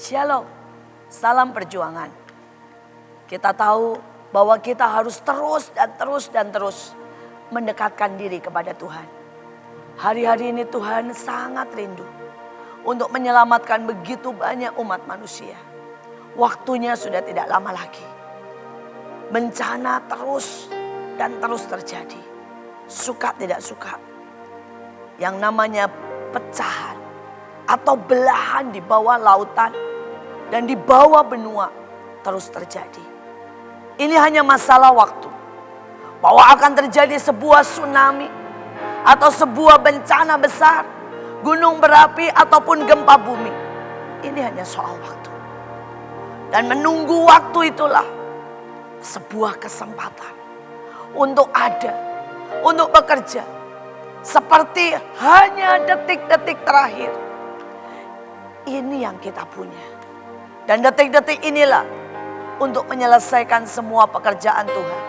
Shalom, salam perjuangan. Kita tahu bahwa kita harus terus mendekatkan diri kepada Tuhan. Hari-hari ini Tuhan sangat rindu untuk menyelamatkan begitu banyak umat manusia. Waktunya sudah tidak lama lagi. Bencana terus terjadi. Suka tidak suka. Yang namanya pecahan atau belahan di bawah lautan dan di bawah benua terus terjadi. Ini hanya masalah waktu. Bahwa akan terjadi sebuah tsunami atau sebuah bencana besar, gunung berapi ataupun gempa bumi. Ini hanya soal waktu. Dan menunggu waktu itulah sebuah kesempatan untuk ada, untuk bekerja. Seperti hanya detik-detik terakhir. Ini yang kita punya. Dan detik-detik inilah untuk menyelesaikan semua pekerjaan Tuhan.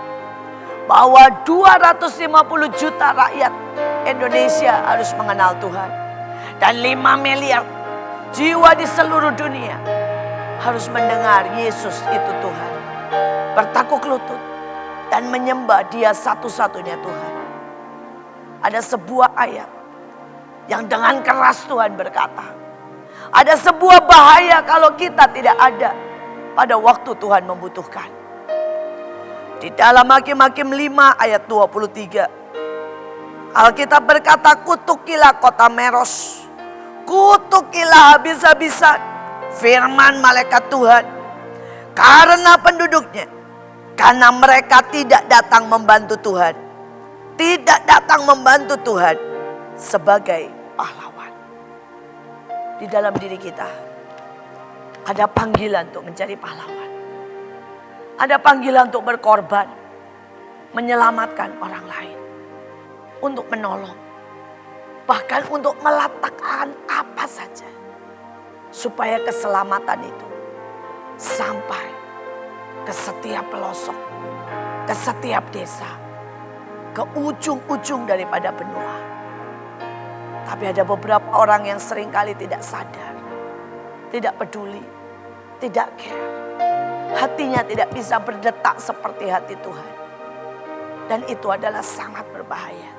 Bahwa 250 juta rakyat Indonesia harus mengenal Tuhan. Dan 5 miliar jiwa di seluruh dunia harus mendengar Yesus itu Tuhan. Bertakuk lutut dan menyembah Dia satu-satunya Tuhan. Ada sebuah ayat yang dengan keras Tuhan berkata, ada sebuah bahaya kalau kita tidak ada pada waktu Tuhan membutuhkan. Di dalam Hakim-Hakim 5 ayat 23. Alkitab berkata, kutukilah kota Meros. Kutukilah habis-habisan. Firman malaikat Tuhan. Karena penduduknya. Karena mereka tidak datang membantu Tuhan. Tidak datang membantu Tuhan sebagai pahlawan. Di dalam diri kita ada panggilan untuk menjadi pahlawan. Ada panggilan untuk berkorban, menyelamatkan orang lain, untuk menolong, bahkan untuk meletakkan apa saja supaya keselamatan itu sampai ke setiap pelosok, ke setiap desa, ke ujung-ujung daripada benua. Tapi ada beberapa orang yang seringkali tidak sadar, tidak peduli, tidak care. Hatinya tidak bisa berdetak seperti hati Tuhan. Dan itu adalah sangat berbahaya.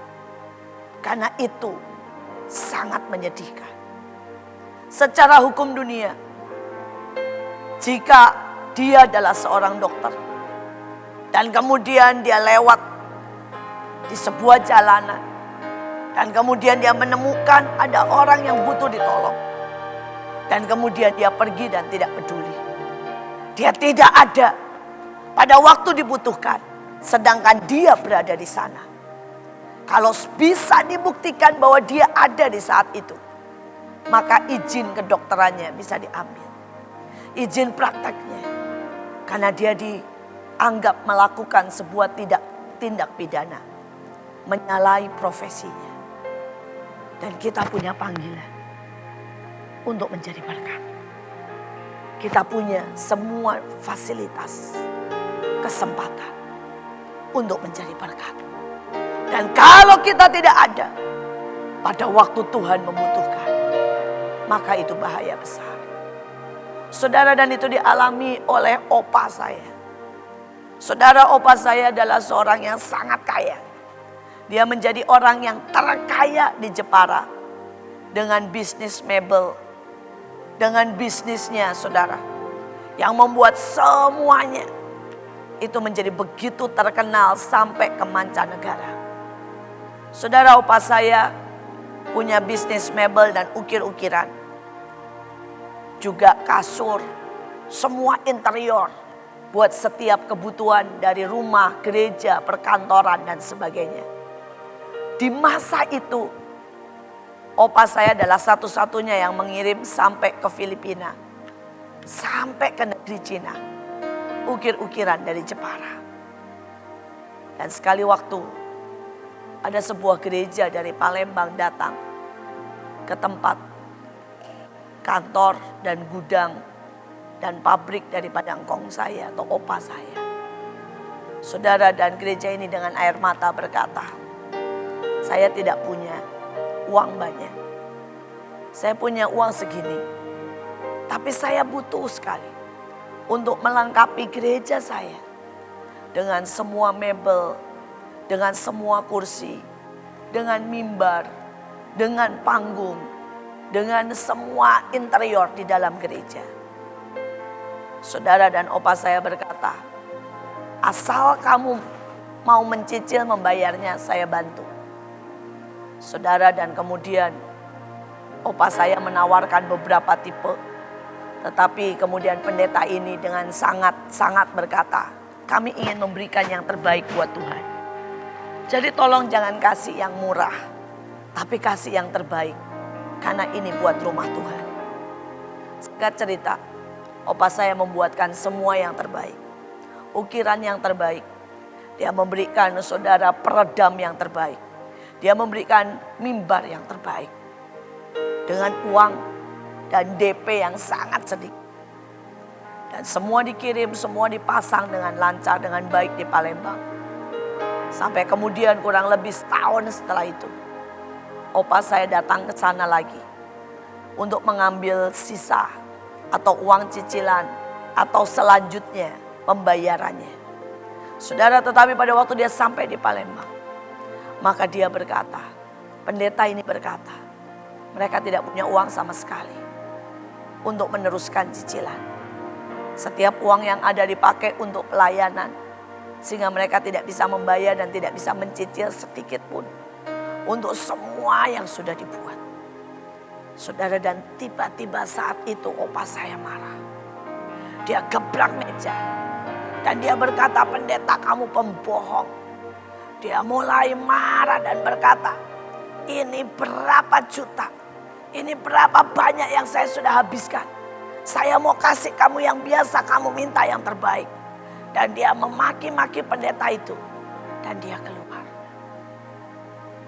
Karena itu sangat menyedihkan. Secara hukum dunia, jika dia adalah seorang dokter dan kemudian dia lewat di sebuah jalanan, dan kemudian dia menemukan ada orang yang butuh ditolong. Dan kemudian dia pergi dan tidak peduli. Dia tidak ada pada waktu dibutuhkan. Sedangkan dia berada di sana. Kalau bisa dibuktikan bahwa dia ada di saat itu, maka izin kedokterannya bisa diambil. Izin prakteknya. Karena dia dianggap melakukan sebuah tindak pidana. Menyalahi profesinya. Dan kita punya panggilan untuk menjadi berkat. Kita punya semua fasilitas, kesempatan untuk menjadi berkat. Dan kalau kita tidak ada pada waktu Tuhan membutuhkan, maka itu bahaya besar. Saudara, dan itu dialami oleh opa saya. Saudara, opa saya adalah seorang yang sangat kaya. Dia menjadi orang yang terkaya di Jepara dengan bisnis mebel, dengan bisnisnya saudara, yang membuat semuanya itu menjadi begitu terkenal sampai ke mancanegara. Saudara, opa saya punya bisnis mebel dan ukir-ukiran, juga kasur, semua interior buat setiap kebutuhan dari rumah, gereja, perkantoran dan sebagainya. Di masa itu, opa saya adalah satu-satunya yang mengirim sampai ke Filipina. Sampai ke negeri Cina. Ukir-ukiran dari Jepara. Dan sekali waktu, ada sebuah gereja dari Palembang datang ke tempat kantor dan gudang dan pabrik daripada engkong saya atau opa saya. Saudara, dan gereja ini dengan air mata berkata, saya tidak punya uang banyak. Saya punya uang segini. Tapi saya butuh sekali untuk melengkapi gereja saya dengan semua mebel, dengan semua kursi, dengan mimbar, dengan panggung, dengan semua interior di dalam gereja. Saudara dan opa saya berkata, asal kamu mau mencicil membayarnya, saya bantu. Saudara, dan kemudian opa saya menawarkan beberapa tipe. Tetapi kemudian pendeta ini dengan sangat-sangat berkata, kami ingin memberikan yang terbaik buat Tuhan. Jadi tolong jangan kasih yang murah, tapi kasih yang terbaik. Karena ini buat rumah Tuhan. Singkat cerita, opa saya membuatkan semua yang terbaik. Ukiran yang terbaik. Dia memberikan saudara peredam yang terbaik. Dia memberikan mimbar yang terbaik. Dengan uang dan DP yang sangat sedikit. Dan semua dikirim, semua dipasang dengan lancar, dengan baik di Palembang. Sampai kemudian kurang lebih setahun setelah itu, opa saya datang ke sana lagi untuk mengambil sisa atau uang cicilan atau selanjutnya pembayarannya. Saudara, tetapi pada waktu dia sampai di Palembang, maka dia berkata, pendeta ini berkata, mereka tidak punya uang sama sekali untuk meneruskan cicilan. Setiap uang yang ada dipakai untuk pelayanan, sehingga mereka tidak bisa membayar dan tidak bisa mencicil sedikit pun untuk semua yang sudah dibuat. Saudara, dan tiba-tiba saat itu opa saya marah. Dia gebrak meja dan dia berkata, pendeta kamu pembohong. Dia mulai marah dan berkata, ini berapa juta, ini berapa banyak yang saya sudah habiskan. Saya mau kasih kamu yang biasa, kamu minta yang terbaik. Dan dia memaki-maki pendeta itu. Dan dia keluar.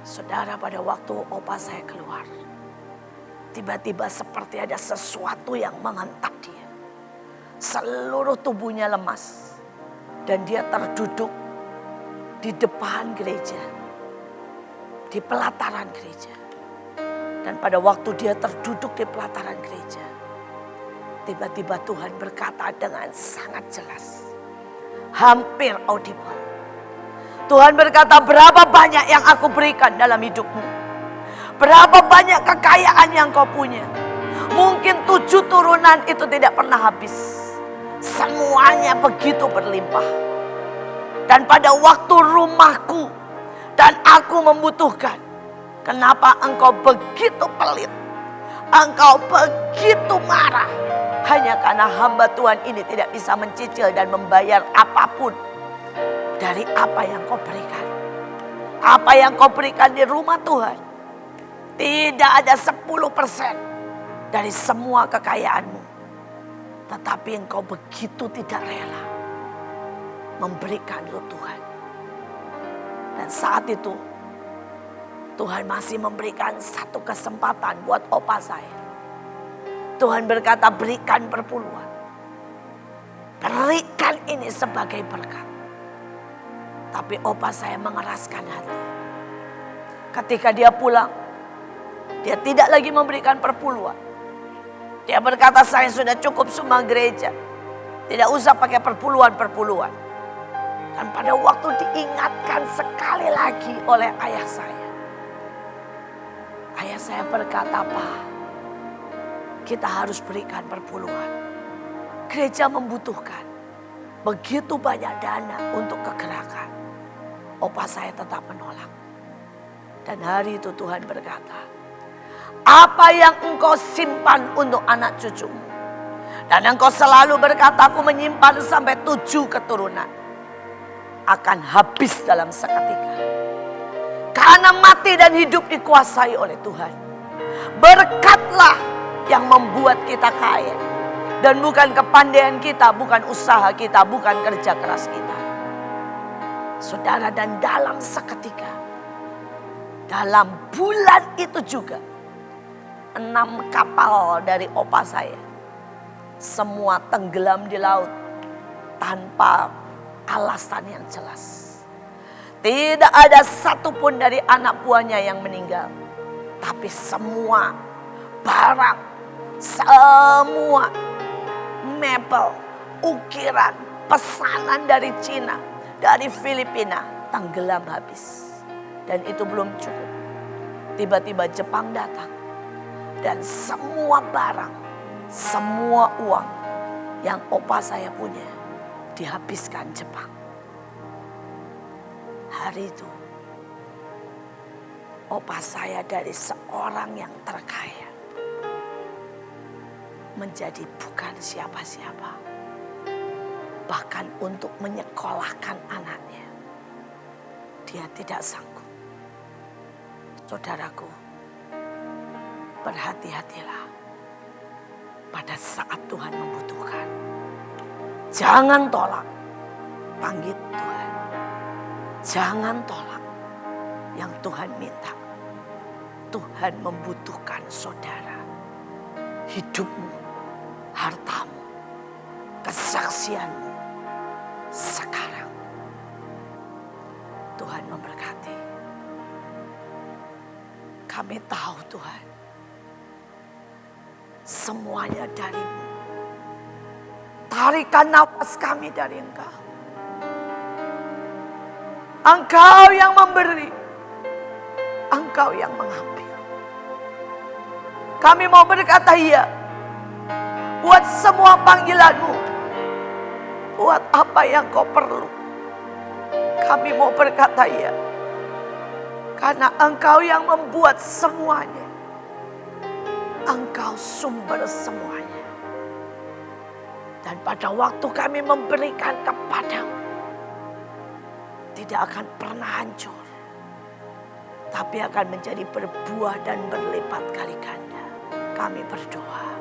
Saudara, pada waktu opa saya keluar, tiba-tiba seperti ada sesuatu yang menghentak dia. Seluruh tubuhnya lemas. Dan dia terduduk di depan gereja. Di pelataran gereja. Dan pada waktu dia terduduk di pelataran gereja, tiba-tiba Tuhan berkata dengan sangat jelas, hampir audible. Tuhan berkata, berapa banyak yang aku berikan dalam hidupmu? Berapa banyak kekayaan yang kau punya? Mungkin 7 turunan itu tidak pernah habis. Semuanya begitu berlimpah. Dan pada waktu rumahku dan aku membutuhkan, kenapa engkau begitu pelit? Engkau begitu marah? Hanya karena hamba Tuhan ini tidak bisa mencicil dan membayar apapun dari apa yang kau berikan. Apa yang kau berikan di rumah Tuhan tidak ada 10% dari semua kekayaanmu. Tetapi engkau begitu tidak rela memberikan untuk Tuhan. Dan saat itu Tuhan masih memberikan satu kesempatan buat opa saya. Tuhan berkata, berikan perpuluhan. Berikan ini sebagai berkat. Tapi opa saya mengeraskan hati. Ketika dia pulang, dia tidak lagi memberikan perpuluhan. Dia berkata, saya sudah cukup sumbang gereja. Tidak usah pakai perpuluhan-perpuluhan. Dan pada waktu diingatkan sekali lagi oleh ayah saya. Ayah saya berkata, Pak, kita harus berikan perpuluhan. Gereja membutuhkan begitu banyak dana untuk kegerakan. Opa saya tetap menolak. Dan hari itu Tuhan berkata, apa yang engkau simpan untuk anak cucumu, dan engkau selalu berkata, aku menyimpan sampai 7 keturunan, akan habis dalam seketika. Karena mati dan hidup dikuasai oleh Tuhan. Berkatlah yang membuat kita kaya. Dan bukan kepandaian kita, bukan usaha kita, bukan kerja keras kita. Saudara, dan dalam seketika, dalam bulan itu juga, 6 kapal dari opa saya semua tenggelam di laut tanpa alasan yang jelas. Tidak ada satupun dari anak buahnya yang meninggal. Tapi semua barang Semua mebel, ukiran, pesanan dari Cina, dari Filipina tenggelam habis. Dan itu belum cukup. Tiba-tiba Jepang datang. Dan semua barang, semua uang yang opa saya punya dihabiskan Jepang. Hari itu opa saya dari seorang yang terkaya menjadi bukan siapa-siapa. Bahkan untuk menyekolahkan anaknya, dia tidak sanggup. Saudaraku, berhati-hatilah pada saat Tuhan membutuhkan. Jangan tolak panggil Tuhan. Jangan tolak yang Tuhan minta. Tuhan membutuhkan saudara. Hidupmu, hartamu, kesaksianmu sekarang. Tuhan memberkati. Kami tahu Tuhan, semuanya dari-Mu. Tarikan nafas kami dari Engkau. Engkau yang memberi, Engkau yang mengambil. Kami mau berkata iya buat semua panggilan-Mu, buat apa yang Kau perlu. Kami mau berkata iya karena Engkau yang membuat semuanya. Engkau sumber semuanya. Dan pada waktu kami memberikan kepada-Mu, tidak akan pernah hancur, tapi akan menjadi berbuah dan berlipat kali ganda. Kami berdoa